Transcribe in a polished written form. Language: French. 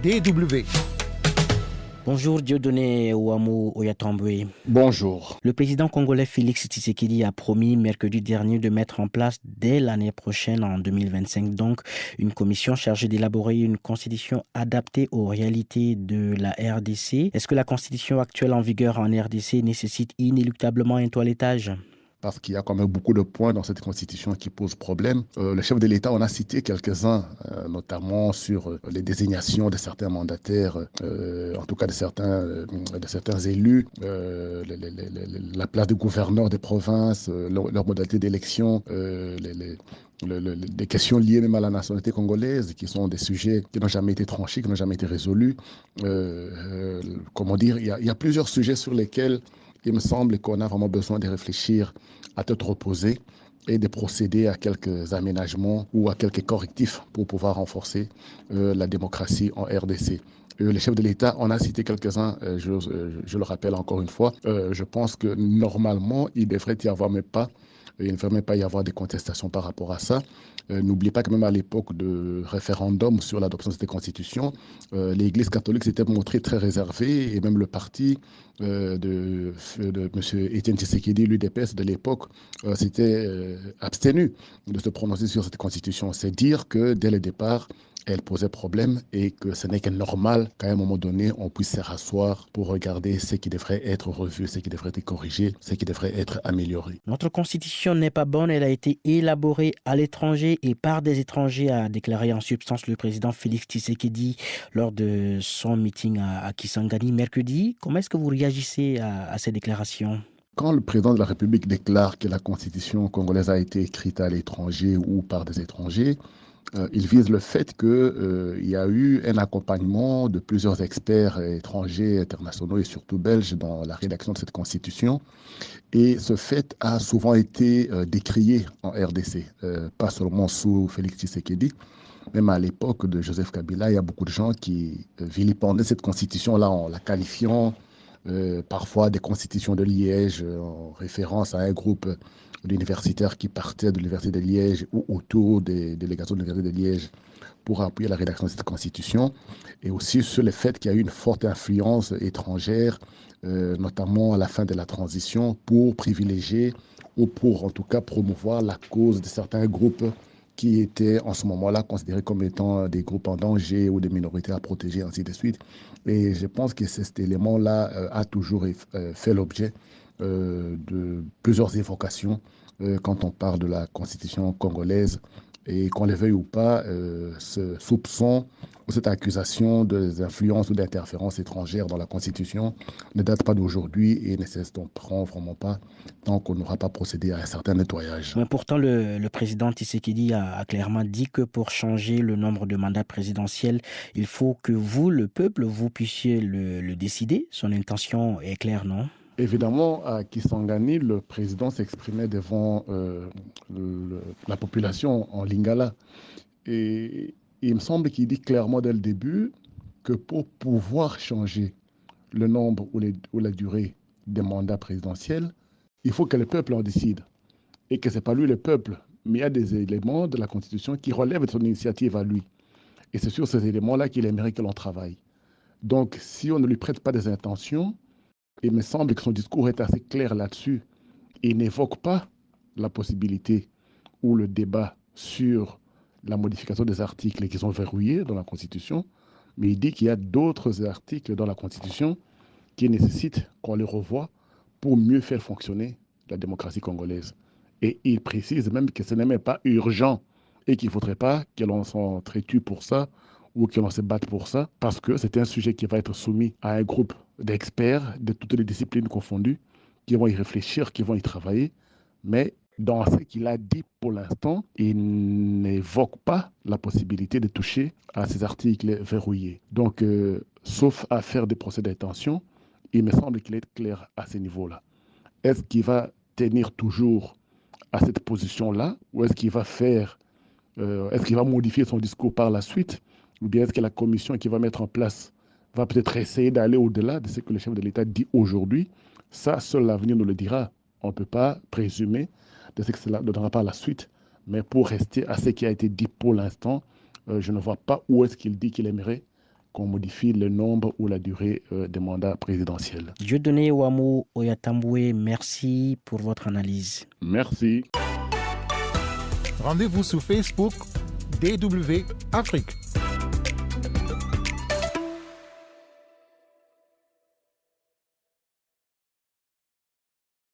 DW. Bonjour Dieudonné Ouamou Oyatambwe. Bonjour. Le président congolais Félix Tshisekedi a promis mercredi dernier de mettre en place dès l'année prochaine, en 2025, donc une commission chargée d'élaborer une constitution adaptée aux réalités de la RDC. Est-ce que la constitution actuelle en vigueur en RDC nécessite inéluctablement un toilettage ? Parce qu'il y a quand même beaucoup de points dans cette constitution qui posent problème. Le chef de l'État en a cité quelques-uns, notamment sur les désignations de certains mandataires, en tout cas de certains élus, la place du gouverneur des provinces, leur modalité d'élection, des questions liées même à la nationalité congolaise, qui sont des sujets qui n'ont jamais été tranchés, qui n'ont jamais été résolus. Comment dire, il y a plusieurs sujets sur lesquels il me semble qu'on a vraiment besoin de réfléchir à tête reposée et de procéder à quelques aménagements ou à quelques correctifs pour pouvoir renforcer la démocratie en RDC. Le chef de l'État en a cité quelques-uns, je le rappelle encore une fois. Je pense que normalement, il devrait y avoir, mais pas, il ne devrait même pas y avoir des contestations par rapport à ça. N'oubliez pas que même à l'époque de référendum sur l'adoption de cette constitution, l'Église catholique s'était montrée très réservée et même le parti de M. Étienne Tshisekedi, l'UDPS de l'époque, s'était abstenu de se prononcer sur cette constitution. C'est dire que dès le départ, elle posait problème et que ce n'est que normal qu'à un moment donné, on puisse se rasseoir pour regarder ce qui devrait être revu, ce qui devrait être corrigé, ce qui devrait être amélioré. Notre constitution n'est pas bonne, elle a été élaborée à l'étranger et par des étrangers, a déclaré en substance le président Félix Tshisekedi lors de son meeting à Kisangani mercredi. Comment est-ce que vous réagissez à ces déclarations ? Quand le président de la République déclare que la constitution congolaise a été écrite à l'étranger ou par des étrangers, il vise le fait qu'il y a eu un accompagnement de plusieurs experts étrangers, internationaux et surtout belges dans la rédaction de cette constitution. Et ce fait a souvent été décrié en RDC, pas seulement sous Félix Tshisekedi, même à l'époque de Joseph Kabila, il y a beaucoup de gens qui vilipendaient cette constitution-là en la qualifiant parfois des constitutions de Liège, en référence à un groupe d'universitaires qui partaient de l'Université de Liège ou autour des délégations de l'Université de Liège pour appuyer la rédaction de cette constitution, et aussi sur le fait qu'il y a eu une forte influence étrangère, notamment à la fin de la transition, pour privilégier ou pour en tout cas promouvoir la cause de certains groupes qui étaient en ce moment-là considérés comme étant des groupes en danger ou des minorités à protéger, ainsi de suite. Et je pense que cet élément-là a toujours fait l'objet de plusieurs évocations quand on parle de la constitution congolaise. Et qu'on le veuille ou pas, ce soupçon ou cette accusation d'influence ou d'interférence étrangère dans la Constitution ne date pas d'aujourd'hui et ne s'estomperont vraiment pas tant qu'on n'aura pas procédé à un certain nettoyage. Mais pourtant, le président Tshisekedi a clairement dit que pour changer le nombre de mandats présidentiels, il faut que vous, le peuple, vous puissiez le décider. Son intention est claire, non ? Évidemment, à Kisangani, le président s'exprimait devant la population en lingala. Et il me semble qu'il dit clairement dès le début que pour pouvoir changer le nombre ou la durée des mandats présidentiels, il faut que le peuple en décide. Et que ce n'est pas lui le peuple, mais il y a des éléments de la Constitution qui relèvent de son initiative à lui. Et c'est sur ces éléments-là qu'il aimerait que l'on travaille. Donc, si on ne lui prête pas des intentions, il me semble que son discours est assez clair là-dessus. Il n'évoque pas la possibilité ou le débat sur la modification des articles qui sont verrouillés dans la Constitution, mais il dit qu'il y a d'autres articles dans la Constitution qui nécessitent qu'on les revoie pour mieux faire fonctionner la démocratie congolaise. Et il précise même que ce n'est même pas urgent et qu'il ne faudrait pas que l'on s'entretue pour ça ou que l'on se batte pour ça, parce que c'est un sujet qui va être soumis à un groupe d'experts de toutes les disciplines confondues qui vont y réfléchir, qui vont y travailler. Mais dans ce qu'il a dit pour l'instant, il n'évoque pas la possibilité de toucher à ces articles verrouillés. Donc, sauf à faire des procès d'intention, il me semble qu'il est clair à ce niveau-là. Est-ce qu'il va tenir toujours à cette position-là ou est-ce qu'il va est-ce qu'il va modifier son discours par la suite, ou bien est-ce que la commission qui va mettre en place va peut-être essayer d'aller au-delà de ce que le chef de l'État dit aujourd'hui? Ça, seul l'avenir nous le dira. On ne peut pas présumer de ce que cela donnera par la suite, mais pour rester à ce qui a été dit pour l'instant, je ne vois pas où est-ce qu'il dit qu'il aimerait qu'on modifie le nombre ou la durée des mandats présidentiels. Dieudonné Ouamou Oyatamboué, merci pour votre analyse. Merci. Rendez-vous sur Facebook DW Afrique.